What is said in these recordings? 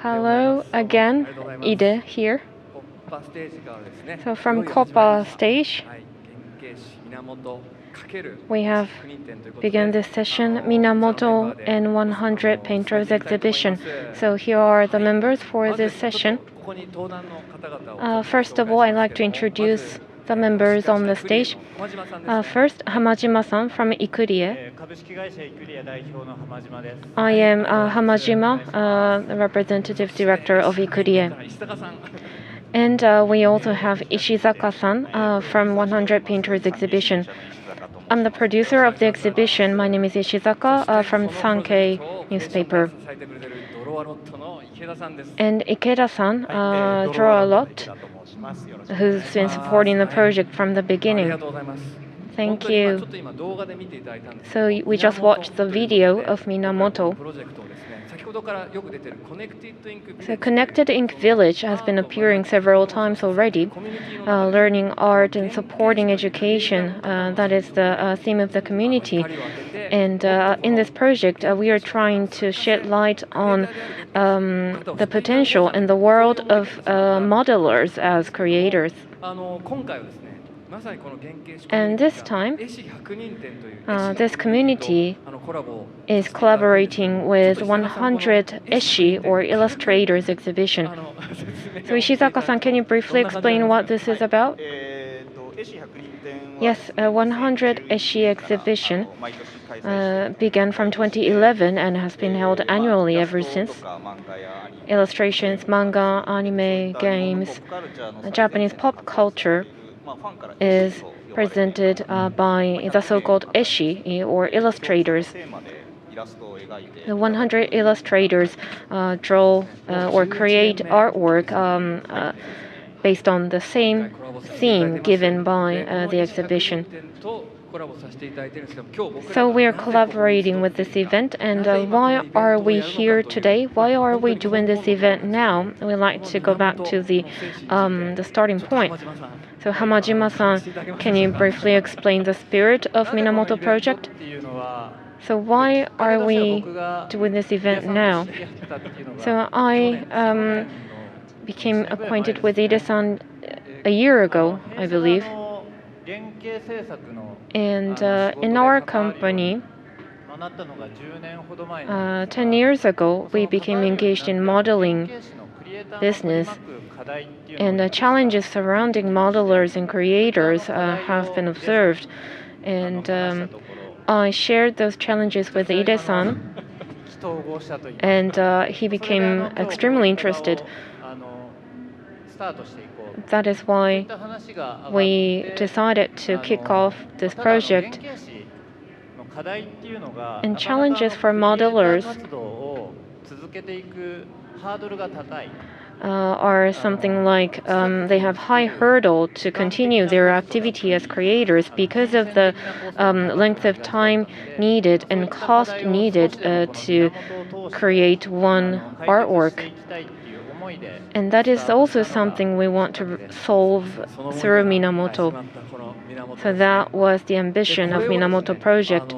Hello again, Ide here. So from Coppa stage, we have begun this session, Minamoto and 100 Painters exhibition. So here are the members for this session. First of all, I'd like to introduce the members on the stage. First, Hamajima-san from Ikurie. I am Hamajima, the representative director of Ikurie. And we also have Ishizaka-san from 100 Painters exhibition. I'm the producer of the exhibition. My name is Ishizaka from Sankei newspaper. And Ikeda-san, Draw a Lot, who's been supporting the project from the beginning. Thank you. So we just watched the video of Minamoto. So Connected Ink Village has been appearing several times already. Learning art and supporting education, that is the theme of the community. And in this project, we are trying to shed light on the potential in the world of modelers as creators. And this time, this community is collaborating with 100 Eshi, or illustrators exhibition. So Ishizaka-san, can you briefly explain what this is about? Yes, 100 Eshi exhibition began from 2011 and has been held annually ever since. Illustrations, manga, anime, games, Japanese pop culture is presented by the so-called Eshi, or illustrators. The 100 illustrators draw or create artwork based on the same theme given by the exhibition. So we are collaborating with this event, and why are we here today? Why are we doing this event now? We'd like to go back to the starting point. So Hamajima-san, can you briefly explain the spirit of Minamoto project? So why are we doing this event now? So I became acquainted with Ide-san a year ago, I believe. And in our company, 10 years ago, we became engaged in modeling business. And the challenges surrounding modelers and creators have been observed. And I shared those challenges with Ide-san, and he became extremely interested. That is why we decided to kick off this project. And challenges for modelers are something like they have high hurdle to continue their activity as creators because of the length of time needed and cost needed to create one artwork. And that is also something we want to solve through Minamoto. So that was the ambition of Minamoto project.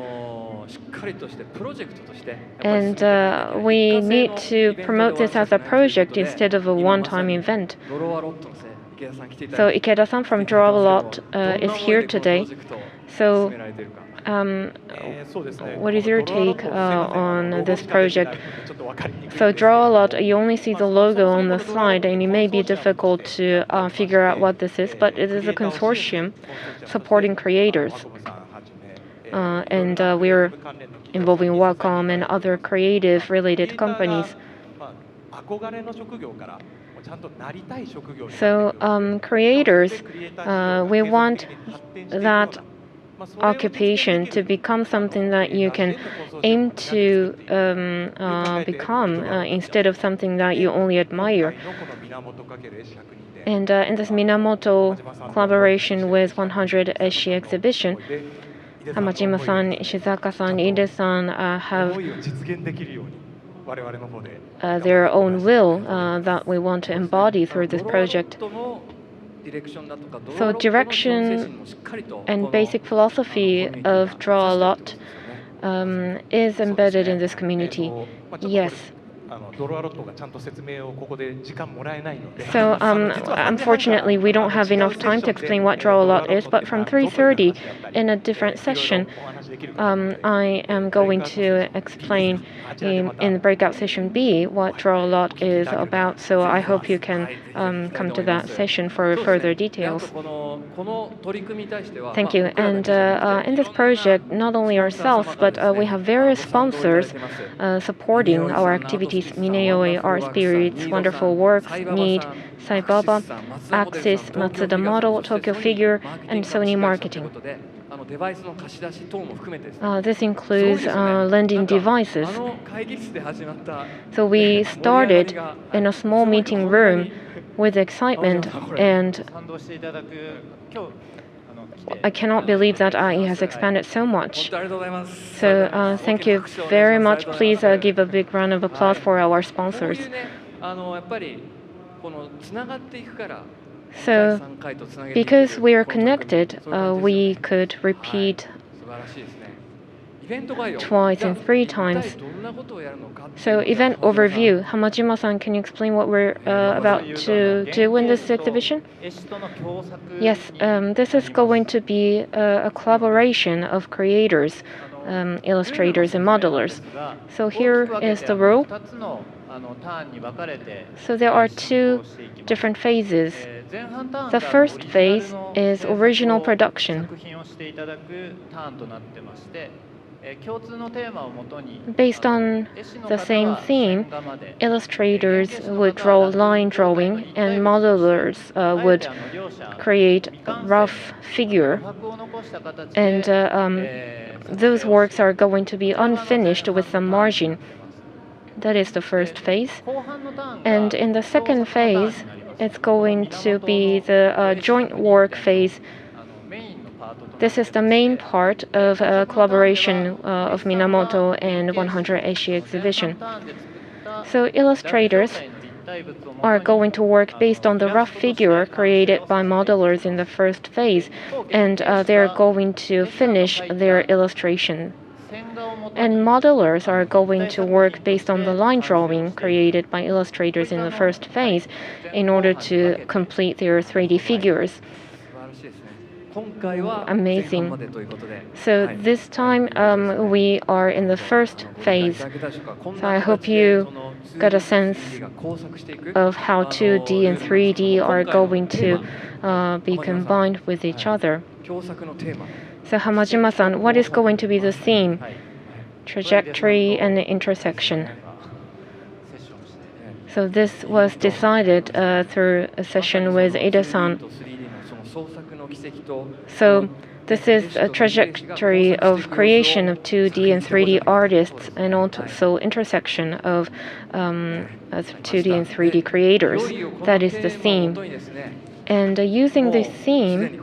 And we need to promote this as a project instead of a one-time event. So Ikeda-san from Draw a Lot is here today. So what is your take on this project? So Draw a Lot, you only see the logo on the slide, and it may be difficult to figure out what this is, but it is a consortium supporting creators. And we're involving Wacom and other creative-related companies. So creators, we want that occupation to become something that you can aim to become instead of something that you only admire. And in this Minamoto collaboration with 100 Eshi exhibition, Hamajima-san, Ishizaka-san, Ide-san have their own will that we want to embody through this project. So direction and basic philosophy of Draw a Lot is embedded in this community. Yes. So unfortunately, we don't have enough time to explain what draw a lot is, but from 3:30 in a different session, I am going to explain in the breakout session B what draw a lot is about. So I hope you can come to that session for further details. Thank you. And in this project, not only ourselves, but we have various sponsors supporting our activities: Mineoi, Art Spirits, Wonderful Works, Need, Saibaba, Axis, Matsuda Model, Tokyo Figure, and Sony Marketing. This includes lending devices. So we started in a small meeting room with excitement, and I cannot believe that it has expanded so much. So thank you very much. Please give a big round of applause for our sponsors. So because we are connected, we could repeat twice and 3 times. So event overview. Hamajima-san, can you explain what we're about to do in this exhibition? Yes, this is going to be a collaboration of creators, illustrators, and modelers. So here is the rule. So there are 2 different phases. The first phase is original production. Based on the same theme, illustrators would draw line drawing, and modelers would create a rough figure. And those works are going to be unfinished with some margin. That is the first phase. And in the second phase, it's going to be the joint work phase. This is the main part of a collaboration of Minamoto and 100 Aishi exhibition. So illustrators are going to work based on the rough figure created by modelers in the first phase, and they're going to finish their illustration. And modelers are going to work based on the line drawing created by illustrators in the first phase in order to complete their 3D figures. Amazing. So this time we are in the first phase. So I hope you got a sense of how 2D and 3D are going to be combined with each other. So Hamajima-san, what is going to be the theme? Trajectory and intersection. So this was decided through a session with Ida-san. So this is a trajectory of creation of 2D and 3D artists, and also intersection of 2D and 3D creators. That is the theme. And using this theme,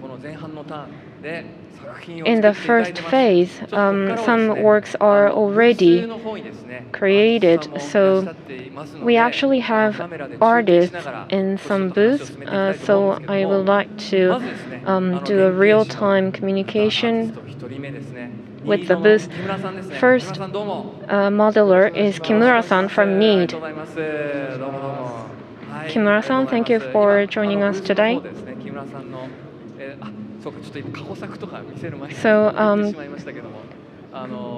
in the first phase, some works are already created, so we actually have artists in some booths, so I would like to do a real-time communication with the booth. First modeler is Kimura-san from Need. Kimura-san, thank you for joining us today. So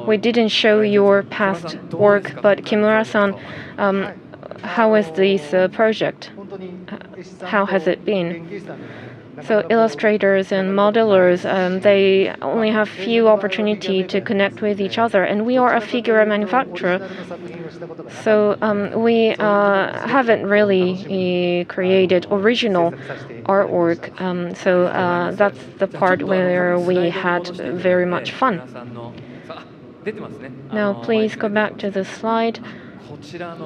we didn't show your past work, but Kimura-san, how is this project? How has it been? So illustrators and modelers, they only have few opportunity to connect with each other, and we are a figure manufacturer, so we haven't really created original artwork. So that's the part where we had very much fun. Now please go back to the slide.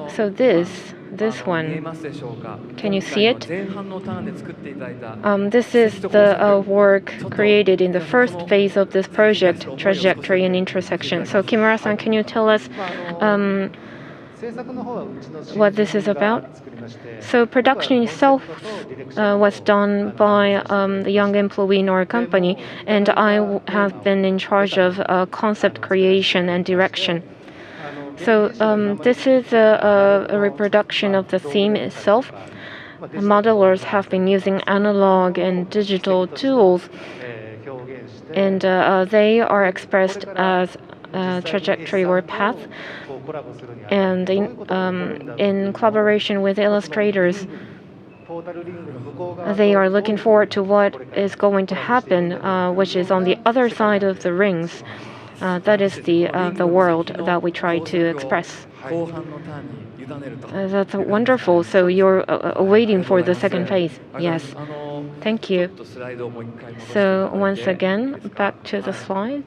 So this one, can you see it? This is the work created in the first phase of this project, trajectory and intersection. So Kimura-san, can you tell us what this is about. So production itself was done by the young employee in our company, and I have been in charge of concept creation and direction. So this is a reproduction of the theme itself. Modelers have been using analog and digital tools, and they are expressed as trajectory or path. And in collaboration with illustrators, they are looking forward to what is going to happen, which is on the other side of the rings. That is the world that we try to express. That's wonderful. So you're waiting for the second phase. Yes. Thank you. So once again, back to the slide.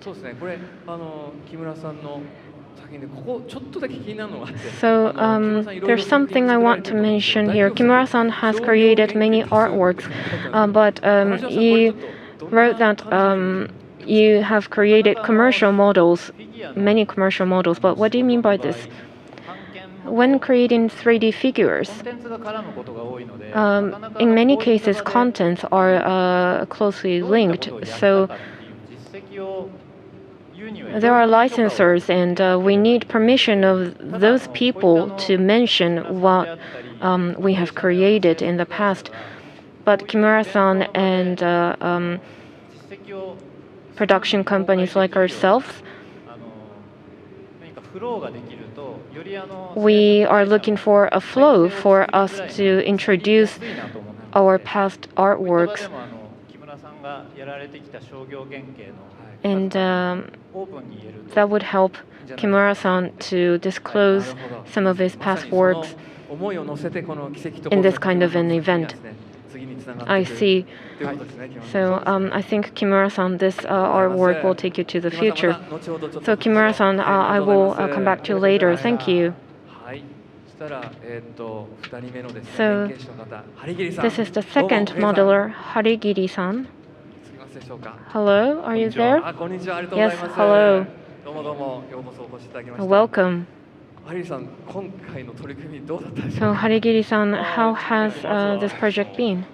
So there's something I want to mention here. Kimura-san has created many artworks, but you wrote that you have created commercial models, many commercial models. But what do you mean by this? When creating 3D figures, in many cases, contents are closely linked. So there are licensors, and we need permission of those people to mention what we have created in the past. But Kimura-san and production companies like ourselves, we are looking for a flow for us to introduce our past artworks. And that would help Kimura-san to disclose some of his past works in this kind of an event. I see. So I think Kimura-san, this artwork will take you to the future. So Kimura-san, I will come back to you later. Thank you. So this is the second modeler, Harigiri-san. Hello, are you there? Yes, hello. Welcome. So Harigiri-san, how has this project been?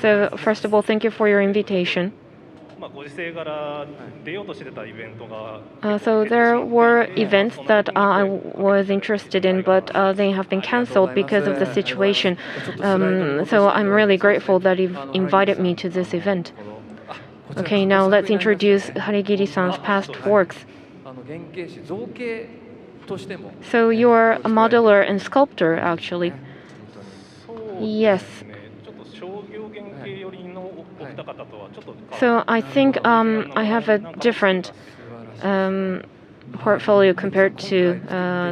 So first of all, thank you for your invitation. So there were events that I was interested in, but they have been cancelled because of the situation. So I'm really grateful that you've invited me to this event. Okay, now let's introduce Harigiri-san's past works. So you're a modeler and sculptor, actually. Yes. So I think I have a different portfolio compared to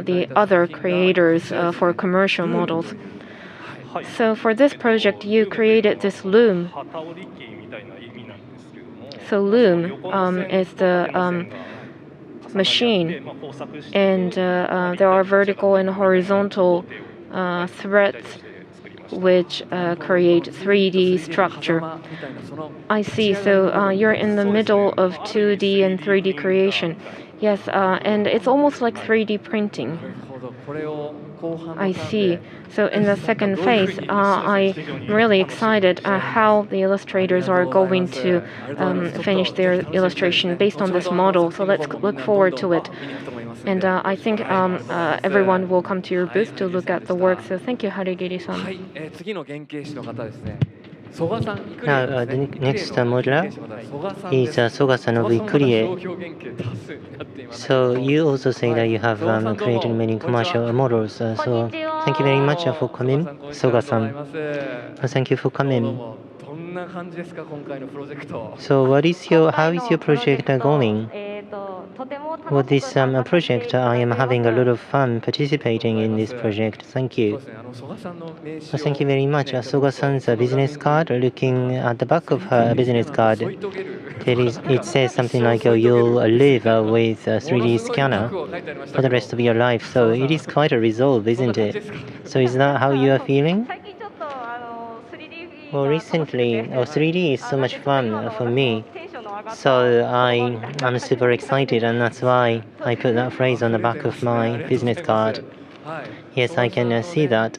the other creators for commercial models. So for this project, you created this loom. So loom is the machine, and there are vertical and horizontal threads which create 3D structure. I see. So you're in the middle of 2D and 3D creation. Yes, and it's almost like 3D printing. I see. So in the second phase, I'm really excited how the illustrators are going to finish their illustration based on this model. So let's look forward to it. And I think everyone will come to your booth to look at the work. So thank you, Harigiri-san. Now, the next modeler is Soga-san of Ikurie. So you also say that you have created many commercial models. So thank you very much for coming, Soga-san. Thank you for coming. So how is your project going? With this project, I am having a lot of fun participating in this project. Thank you. Thank you very much. Soga-san's business card, looking at the back of her business card, it says something like, you'll live with a 3D scanner for the rest of your life. So it is quite a resolve, isn't it? So is that how you are feeling? Well, recently, 3D is so much fun for me. So I'm super excited, and that's why I put that phrase on the back of my business card. Yes, I can see that.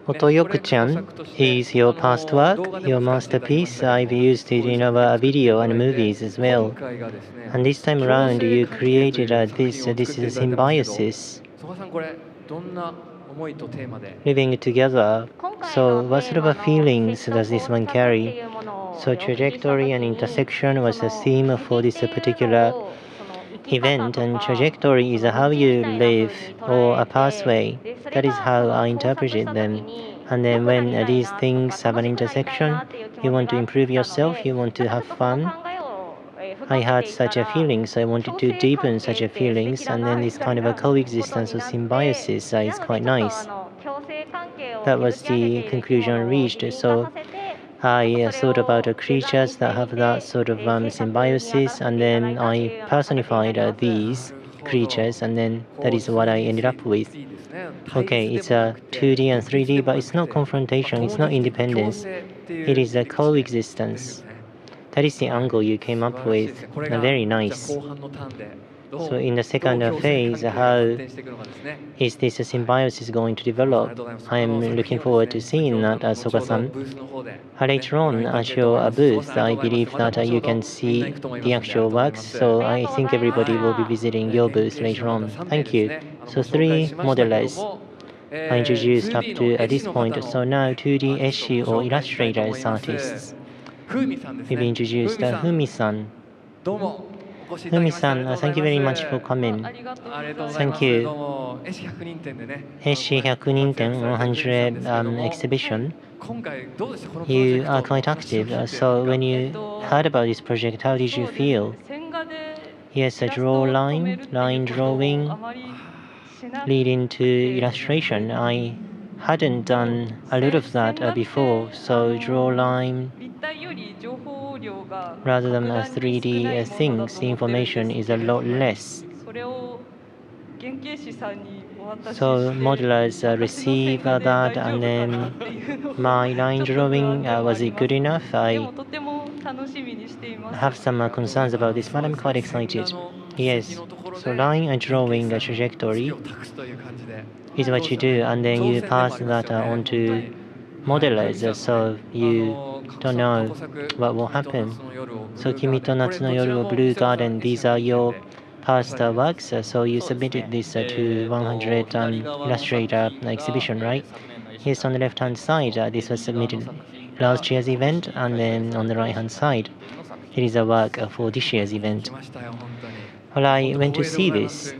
Otoyoku-chan is your past work, your masterpiece. I've used it in our video and movies as well. And this time around, you created this is a symbiosis, living together. So what sort of feelings does this one carry? So trajectory and intersection was a theme for this particular event, and trajectory is how you live or a pathway. That is how I interpreted them. And then when these things have an intersection, you want to improve yourself, you want to have fun. I had such a feeling, so I wanted to deepen such a feelings, and then this kind of a coexistence or symbiosis is quite nice. That was the conclusion reached. So I thought about creatures that have that sort of symbiosis, and then I personified these creatures, and then that is what I ended up with. Okay, it's a 2D and 3D, but it's not confrontation, it's not independence, it is a coexistence. That is the angle you came up with. Very nice. So in the second phase, how is this symbiosis going to develop? I am looking forward to seeing that, Soka-san. Later on at your booth, I believe that you can see the actual works, so I think everybody will be visiting your booth later on. Thank you. So 3 modelers are introduced up to this point. So now 2D issue or illustrators artists. We've introduced Fumi-san. Fumi-san, thank you very much for coming. Thank you. Eshi 100人展 100 exhibition. You are quite active. So when you heard about this project, how did you feel? Yes, a draw line drawing, leading to illustration. I hadn't done a lot of that before, so draw line rather than 3D things, the information is a lot less. So modelers receive that, and then my line drawing, was it good enough? I have some concerns about this, but I'm quite excited. Yes, so line and drawing a trajectory is what you do, and then you pass that on to modelers, so you don't know what will happen. So Kimi to Natsu no Yoru or Blue Garden, these are your past works, so you submitted this to 100 illustrator exhibition, right? Yes, on the left hand side, this was submitted last year's event, and then on the right hand side, it is a work for this year's event. Well, I went to see this.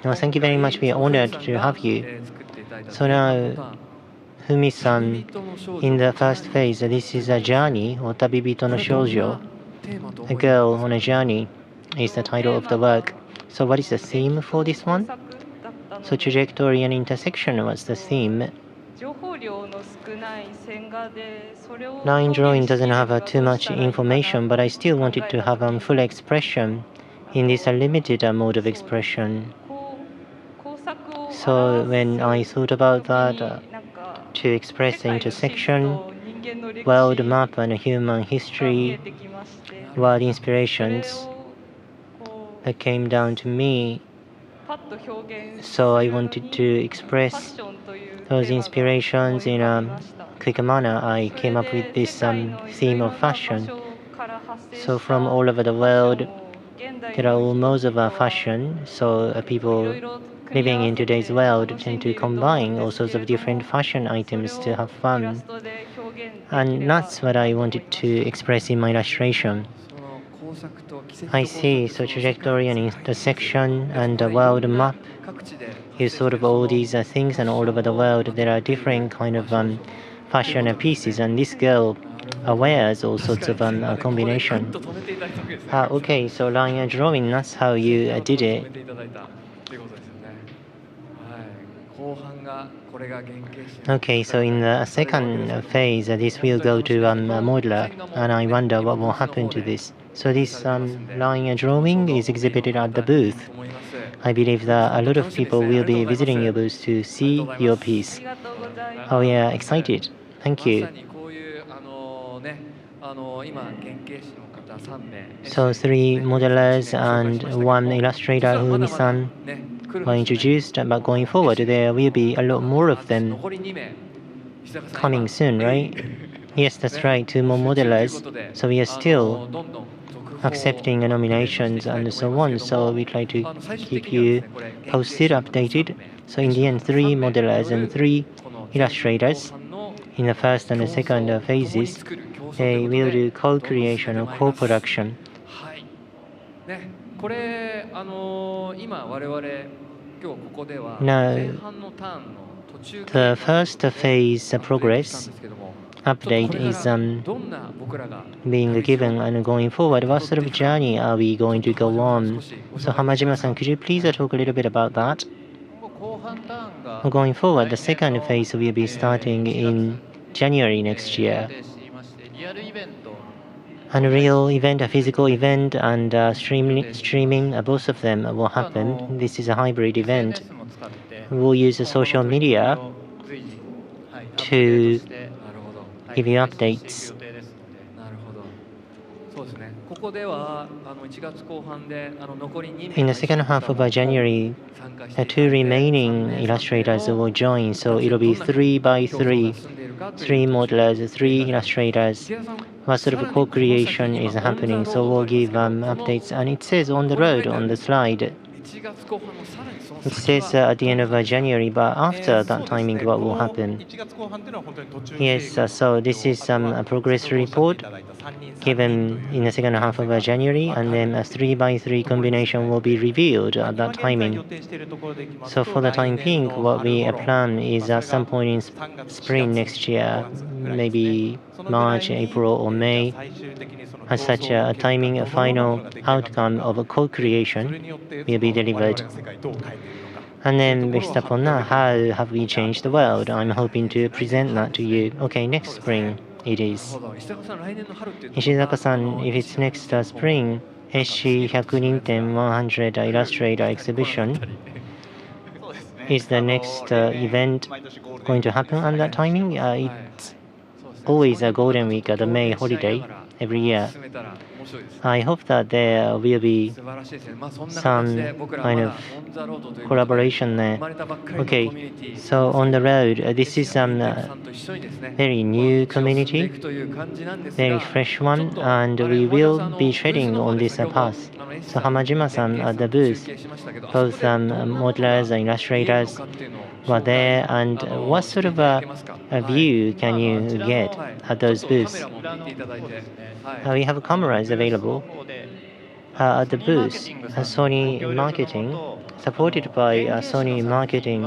Well, thank you very much. We are honored to have you. So now, Fumi-san, in the first phase, this is a journey, or Tabibito no Shoujo. A girl on a journey is the title of the work. So what is the theme for this one? So trajectory and intersection was the theme. Line drawing doesn't have too much information, but I still wanted to have full expression in this limited mode of expression. So when I thought about that, to express the intersection, world map and human history, world inspirations that came down to me. So I wanted to express those inspirations in a quick manner. I came up with this theme of fashion. So from all over the world, there are all modes of fashion. So people living in today's world tend to combine all sorts of different fashion items to have fun. And that's what I wanted to express in my illustration. I see, so trajectory and intersection and the world map is sort of all these things, and all over the world there are different kind of fashion pieces, and this girl wears all sorts of combination. Okay, so line and drawing, that's how you did it. Okay, so in the second phase, this will go to a modeler, and I wonder what will happen to this. So this line and drawing is exhibited at the booth. I believe that a lot of people will be visiting your booth to see your piece. Oh yeah, excited. Thank you. So 3 modelers and 1 illustrator, Humi-san, were introduced, but going forward, there will be a lot more of them coming soon, right? Yes, that's right, 2 more modelers. So we are still accepting nominations and so on. So we try to keep you posted, updated. So in the end, 3 modelers and 3 illustrators in the first and the second phases, they will do co-creation or co-production. Now, the first phase progress update is being given, and going forward, what sort of journey are we going to go on? So Hamajima-san, could you please talk a little bit about that? Going forward, the second phase will be starting in January next year. And a real event, a physical event, and streaming, both of them will happen. This is a hybrid event. We will use the social media to give you updates. In the second half of January, 2 remaining illustrators will join, so it'll be 3 by 3, 3 modelers, 3 illustrators. What sort of co-creation is happening? So we'll give updates, and it says on the road on the slide. It says at the end of January, but after that timing, what will happen? Yes, so this is a progress report given in the second half of January, and then a 3 by 3 combination will be revealed at that timing. So for the time being, what we plan is at some point in spring next year, maybe March, April, or May, as such a timing, a final outcome of a co-creation will be delivered. And then based upon that, how have we changed the world? I'm hoping to present that to you. Okay, next spring it is. Ishizaka-san, if it's next spring, SC 100 100 Illustrator exhibition, is the next event going to happen at that timing? It's always a Golden Week, the May holiday every year. I hope that there will be some kind of collaboration there. Okay, so on the road, this is very new community, very fresh one, and we will be treading on this path. So Hamajima-san at the booth, both modelers and illustrators were there, and what sort of a view can you get at those booths? We have cameras available at the booth. Sony Marketing, supported by Sony Marketing,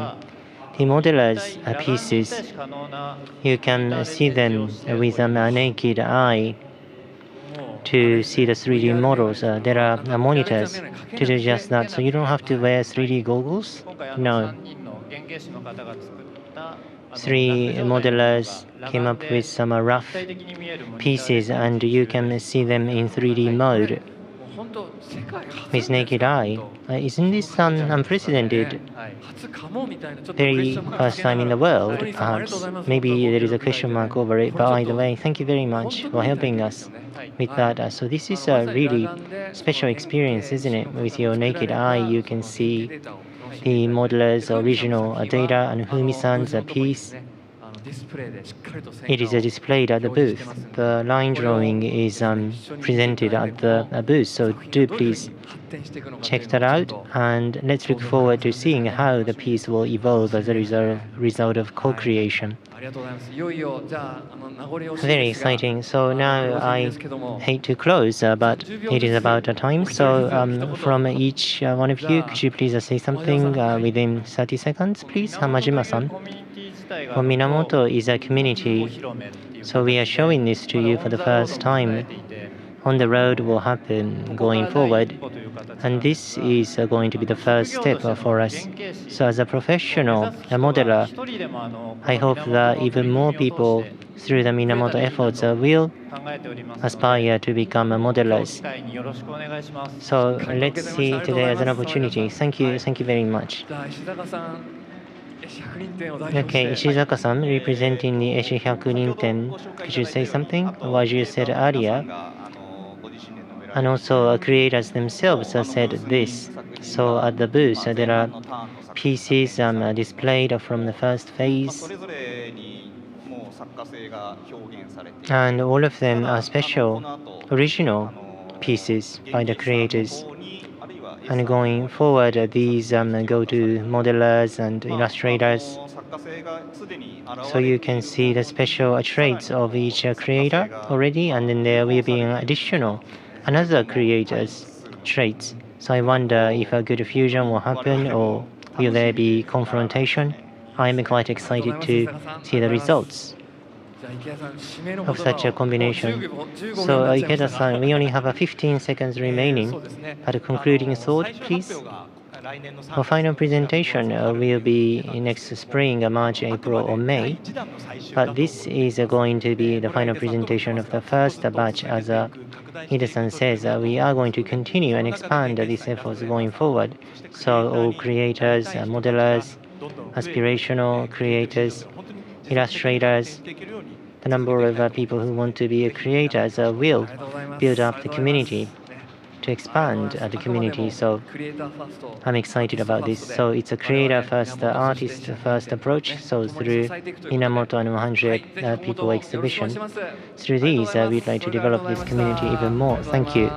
the modelers' pieces, you can see them with a naked eye to see the 3D models. There are monitors to do just that, so you don't have to wear 3D goggles. No. 3 modelers came up with some rough pieces, and you can see them in 3D mode with naked eye. Isn't this unprecedented? Very first time in the world, perhaps. Maybe there is a question mark over it, but either way, thank you very much for helping us with that. So this is a really special experience, isn't it? With your naked eye, you can see the modeler's original data and Humi-san's piece. It is displayed at the booth. The line drawing is presented at the booth, so do please check that out, and let's look forward to seeing how the piece will evolve as a result of co-creation. Very exciting. So now I hate to close, but it is about time. So from each one of you, could you please say something within 30 seconds, please? Hamajima-san. Well, Minamoto is a community, so we are showing this to you for the first time. On the road will happen going forward, and this is going to be the first step for us. So as a professional, a modeler, I hope that even more people through the Minamoto efforts will aspire to become modelers. So let's see today as an opportunity. Thank you very much. Okay, Ishizaka-san, representing the Eshi 100 Ninten, could you say something? What you said earlier, and also creators themselves said this. So at the booth, there are pieces displayed from the first phase, and all of them are special, original pieces by the creators. And going forward, these go to modelers and illustrators. So you can see the special traits of each creator already, and then there will be an additional another creator's traits. So I wonder if a good fusion will happen or will there be confrontation. I'm quite excited to see the results of such a combination. So Ikeda-san, we only have 15 seconds remaining. At a concluding thought, please. Our final presentation will be next spring, March, April, or May. But this is going to be the final presentation of the first batch. As Ida-san says, we are going to continue and expand these efforts going forward. So all creators, modelers, aspirational creators, illustrators, the number of people who want to be creators will build up the community, to expand the community. So I'm excited about this. So it's a creator first, artist first approach. So through Minamoto and 100 people exhibition, through these we'd like to develop this community even more. Thank you.